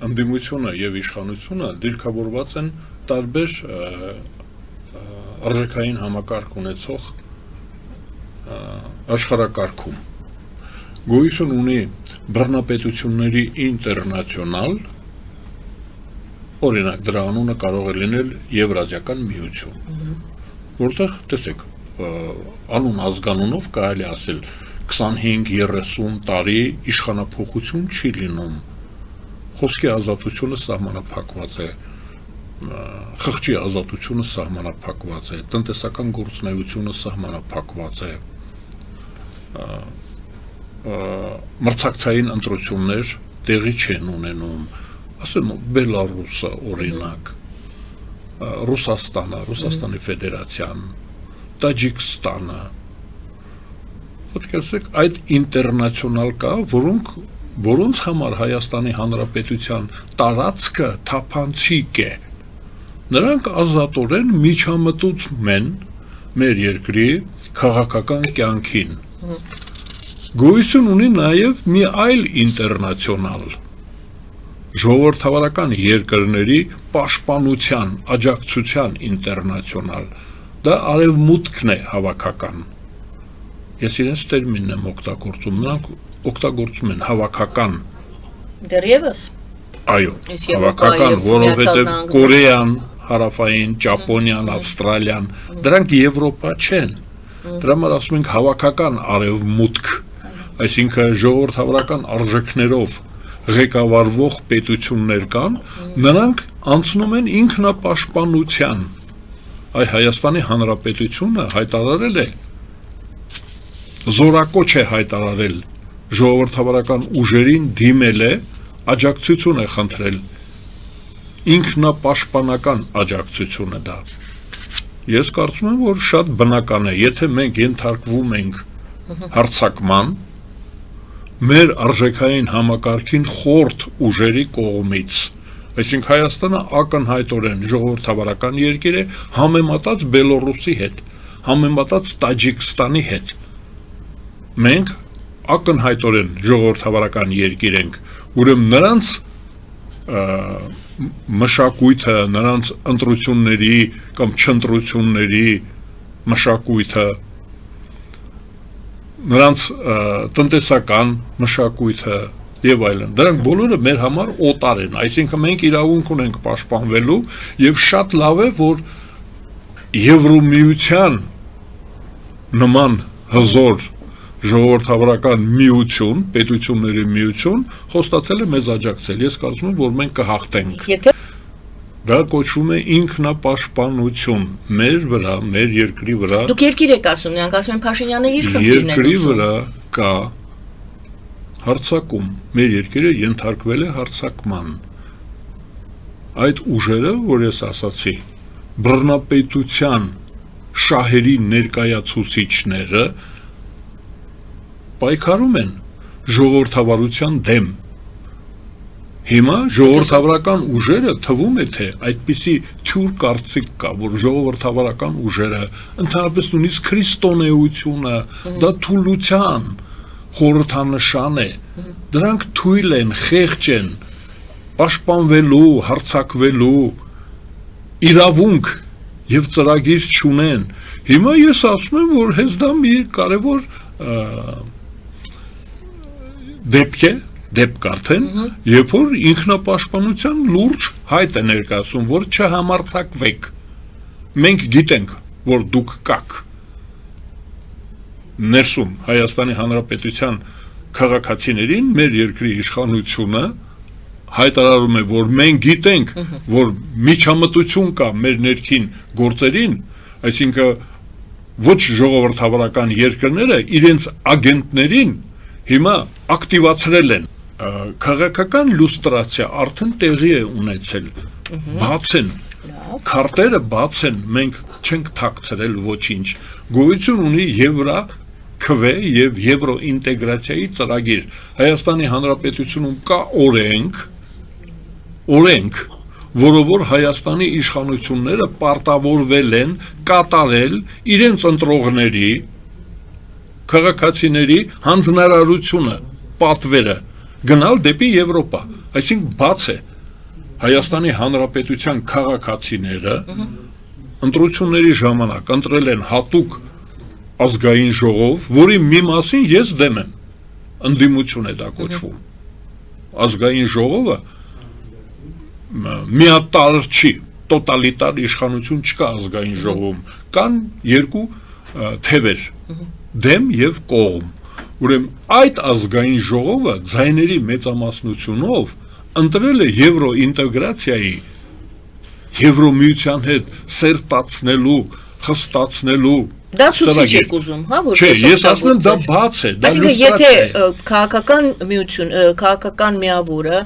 ընդդիմությունը եւ իշխանությունը դիրքավորված են տարբեր արժեքային համակարգ ունեցող աշխարհակարգում։ Գոյություն ունի բռնապետությունների ինտերնացիոնալ, օրինակ դրա անունը կարող է լինել Եվրազիական միություն, որտեղ տեսեք, անուն ազգանունով կարելի ասել 25-30 տարի իշխանափոխություն չի լինում, խոսքի ազատությունը սահմանափակված է, խղճի ազատությունը սահմանափակված է, տնտեսական գործունեությունը սահմանափակված է, մրցակցային ընտրություններ տեղի չեն ունենում, ասեմ Բելարուսը օրինակ, Ռուսաստանի Ֆեդերացիան, Տաջիկստանը, պետք է ասեք այդ ինտերնացիոնալ կա, որոնց համար Հայաստանի Հանրապետության տարածքը թափանցիկ է, նրանք ազատորեն միջամտում են մեր երկրի քաղաքական կյանքին, գոյություն ունի նաև մի այլ ինտերնացիոնալ, ժողովրդավարական երկրների պաշտպանության, աջակցության ինտերնացիոնալ, դա արևմուտքն է հավաքական, ես իրենց տերմինն եմ օգտագործում, նրանք օգտագործում են հավաքական, դեռևս, այո, հավաքական, որովհետև Կորեան, Հարավային, Ճապոնիան, Ավստրալիան, դրանք Եվրոպա չեն, դրա համար ասում ենք հավաքական արևմուտք, այսինքն ժողովրդավարական արժեքներով ղեկավարվող պետություններ կան, նրանք անցնում են ինքնապաշտպանության, Հայաստանի Հանրապետությունը հայտարարել է, զորակոչ է հայտարարել, ժողովրդավարական ուժերին դիմել է, աջակցություն է խնդրել, ինքնապաշտպանական աջակցություն է դա, ես կարծում եմ, որ շատ բնական է, եթե մենք ենթարկվում ենք հարձակման, մեր արժեքային համակարգին խորթ ուժերի կողմից, այսինքն Հայաստանը ակնհայտորեն ժողովրդավարական երկիր է, համեմատած Բելոռուսի հետ, համեմատած Տաջիկստանի հետ, մենք ակնհայտորեն ժողովրդավարական երկիր ենք, ուրեմն նրանց մշակույթը, նրանց ընտրությունների կամ չընտրությունների մշակույթը, նրանց տնտեսական մշակույթը եւ այլն, դրանք բոլորը մեր համար օտար են, այսինքն մենք իրավունք ունենք պաշտպանվելու եւ շատ լավ է, որ Եվրոմիության նման հզոր ժողովրդավարական միություն, պետությունների միություն խոստացել է մեզ աջակցել, ես կարծում եմ, որ մենք կհաղթենք, դա կոչվում է ինքնապաշտպանություն, մեր վրա, մեր երկրի վրա, դուք երկիր եք ասում, նրանք ասում են Փաշինյանը իր խնդիրն է երկրի վրա կա հարձակում, մեր երկիրը ենթարկվել է հարձակման, այդ ուժերը, որ ես ասացի, բռնապետության շահերի ներկայացուցիչները պայքարում են ժողովրդավարության դեմ, հիմա ժողովրդավարական ուժերը թվում է, թե այդպիսի թյուր կարծիք կա, որ ժողովրդավարական ուժերը, ընդհանրապես նույնիսկ քրիստոնեությունը, դա թուլության խորհրդանշան է, դրանք թույլ են, խեղճ են, պաշտպանվելու, հարձակվելու, իրավունք եւ ծրագիր չունեն, հիմա ես ասում եմ, որ հենց դա մի կարևոր դեպք արդեն, երբ որ ինքնապաշտպանության լուրջ հայտ է ներկայացում, որ չհամարձակվեք, մենք գիտենք, որ դուք կաք, ներսում Հայաստանի Հանրապետության քաղաքացիներին մեր երկրի իշխանությունը հայտարարում է, որ մենք գիտենք, որ միջամտություն կա մեր ներքին գործերին, այսինքն ոչ ժողովրդավարական երկրները իրենց ագենտներին հիմա ակտիվացրել են, քաղաքական լուստրացիա արդեն տեղի է ունեցել, բաց են, քարտերը բաց են, մենք չենք թաքցրել ոչինչ, գոյություն ունի Եվրաքվե եւ եվրոինտեգրացիայի ծրագիր, Հայաստանի Հանրապետությունում կա օրենք, որով որ Հայաստանի իշխանությունները պարտավորվել են կատարել իրենց ընտրողների, քաղաքացիների հանձնարարությունը, պատվերը, գնալ դեպի Եվրոպա, այսինքն բաց է, Հայաստանի Հանրապետության քաղաքացիները ընտրությունների ժամանակ ընտրել են հատուկ ազգային ժողով, որի մի մասին ես դեմ եմ, ընդդիմություն է դա կոչվում։ Ազգային ժողովը միատարր չի, տոտալիտար իշխանություն չկա ազգային ժողովում, կան երկու թևեր, դեմ եւ կողմ։ Ուրեմն այդ ազգային ժողովը ձայների մեծամասնությունով ընտրել է եվրոինտեգրացիայի, Եվրոմիության հետ սերտացնելու, խստացնելու Դա ցույց եք ուզում, հա, որ Չէ, ես ասում եմ դա բաց է, դա Այսինքն եթե քաղաքական միություն, քաղաքական միավորը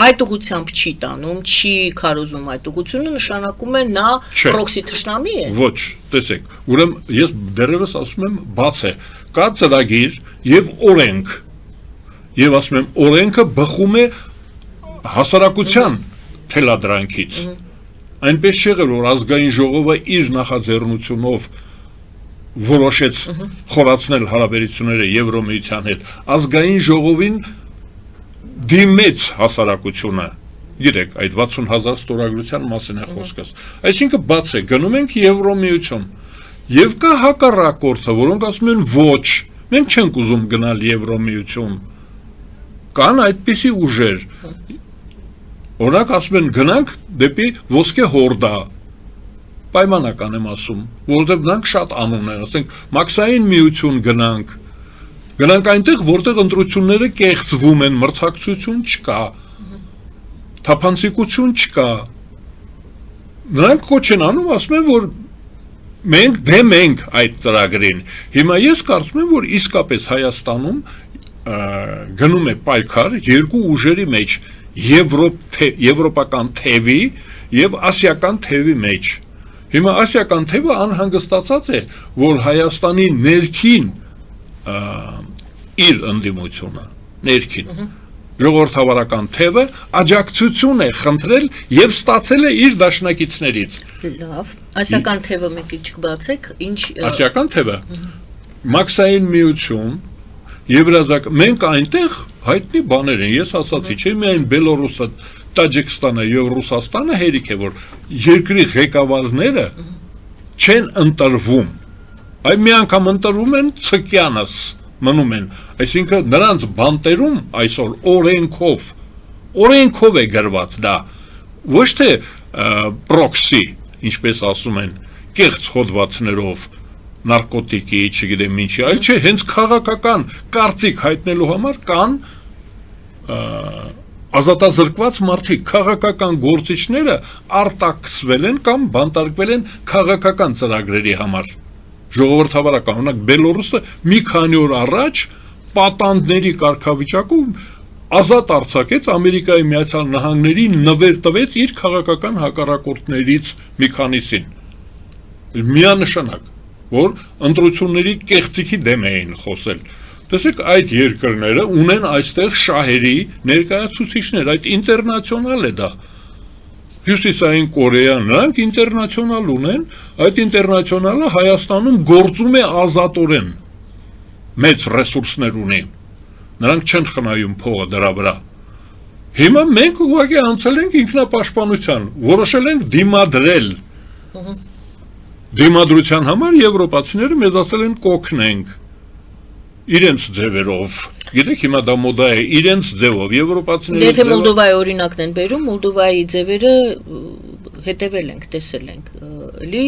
այդ ուղությամբ չի տանում, չի քարոզում այդ ուղությունը, նշանակում է նա պրոքսի թշնամի է։ Ոչ, տեսեք, ուրեմն ես դեռևս ասում եմ բաց է, կա ծրագիր եւ օրենք։ Եվ ասում եմ օրենքը բխում է հասարակության թելադրանքից։ Այնպես չի եղել, որ ազգային ժողովը իր նախաձեռնությունով որոշեց խորացնել հարաբերությունները Եվրոմիության հետ, ազգային ժողովին դիմեց հասարակությունը, գիտեք, այդ 60,000 ստորագրության մասին է խոսքս, այսինքն բաց է, գնում ենք Եվրոմիություն, եւ կա հակառակորդը, որոնք ասում են ոչ, մենք չենք ուզում գնալ Եվրոմիություն, կան այդպիսի ուժեր, օրինակ ասում են գնանք դեպի ոսկե հորդա, պայմանական եմ ասում, որովհետև նրանք շատ անուն են, ասենք մաքսային միություն գնանք այնտեղ, որտեղ ընտրությունները կեղծվում են, մրցակցություն չկա, թափանցիկություն չկա, նրանք կոչ են անում, ասում են, որ մենք դեմ ենք այդ ծրագրին, հիմա ես կարծում եմ, որ իսկապես Հայաստանում գնում է պայքար երկու ուժերի մեջ, եվրոպական թևի և ասիական թևի մեջ, Հիմա ասիական թևը անհանգստացած է, որ Հայաստանի ներքին իր ընդդիմությունը, ներքին, ժողովրդավարական թևը աջակցություն է խնդրել և ստացել է իր դաշնակիցներից։ Լավ, ասիական թևը մեկի չկբացեք, ինչ… Ասիական թևը, մաքսային միություն, Եվրազակ, մենք այնտեղ հայտնի բաներ են, ես ասացի, չէ միայն Բելորուսը, Տաջիկստանը և Ռուսաստանը հերիք է, որ երկրի ղեկավարները չեն ընտրվում, այ մի անգամ ընտրվում են ցկյանս, մնում են, այսինքն նրանց բանտերում այսօր օրենքով է գրված դա, ոչ թե պրոքսի, ինչպես ասում են, կեղծ հոդվածներով, նարկոտիկի, չգիտեմ ինչի, այլ չէ, հենց քաղաքական կարծիք հայտնելու համար կան ազատազրկված մարդիկ, քաղաքական գործիչները արտաքսվել են կամ բանտարկվել են քաղաքական ծրագրերի համար, ժողովրդավարական, օրինակ Բելորուսը մի քանի օր առաջ պատանդների կարգավիճակում ազատ արձակեց Ամերիկայի Միացյալ Նահանգների նվեր տվեց իր քաղաքական հակառակորդներից մի քանիսին, միանշանակ, որ ընտրությունների կեղծիքի դեմ էին խոսել։ Տեսեք, այդ երկրները ունեն այստեղ շահերի ներկայացուցիչներ, այդ ինտերնացիոնալ է դա։ Հյուսիսային Կորեան, նրանք ինտերնացիոնալ ունեն, այդ ինտերնացիոնալը Հայաստանում գործում է ազատորեն, մեծ ռեսուրսներ ունի, նրանք չեն խնայում փողը դրա վրա։ Հիմա մենք ուղղակի անցել ենք ինքնապաշտպանության, որոշել ենք դիմադրել։ Դիմադրության համար եվրոպացիները մեզ ասել են կօգնենք իրենց ձևերով, գիտեք հիմա դա մոդա է, իրենց ձևով, եվրոպացիների Եթե Մոլդովայի օրինակն են բերում, Մոլդովայի ձևերը հետևել ենք, տեսել ենք, էլի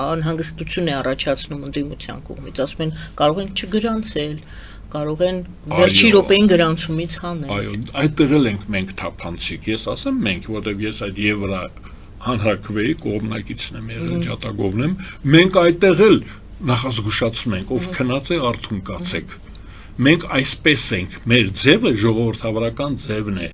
անհանգստություն է առաջացնում ընդդիմության կողմից, ասում են կարող են չգրանցել, կարող են վերջի րոպեին գրանցումից հանել։ Այո, այդտեղ ենք մենք թափանցիկ, ես ասեմ մենք, որտեղ ես այդ Եվրա հանրաքվեի կողմնակիցն եմ, երեջատագովն եմ, մենք այդտեղ էլ նախազգուշացնում ենք, ով քնած է արթուն կացեք, մենք այսպես ենք, մեր ձևը ժողովրդավարական ձևն է,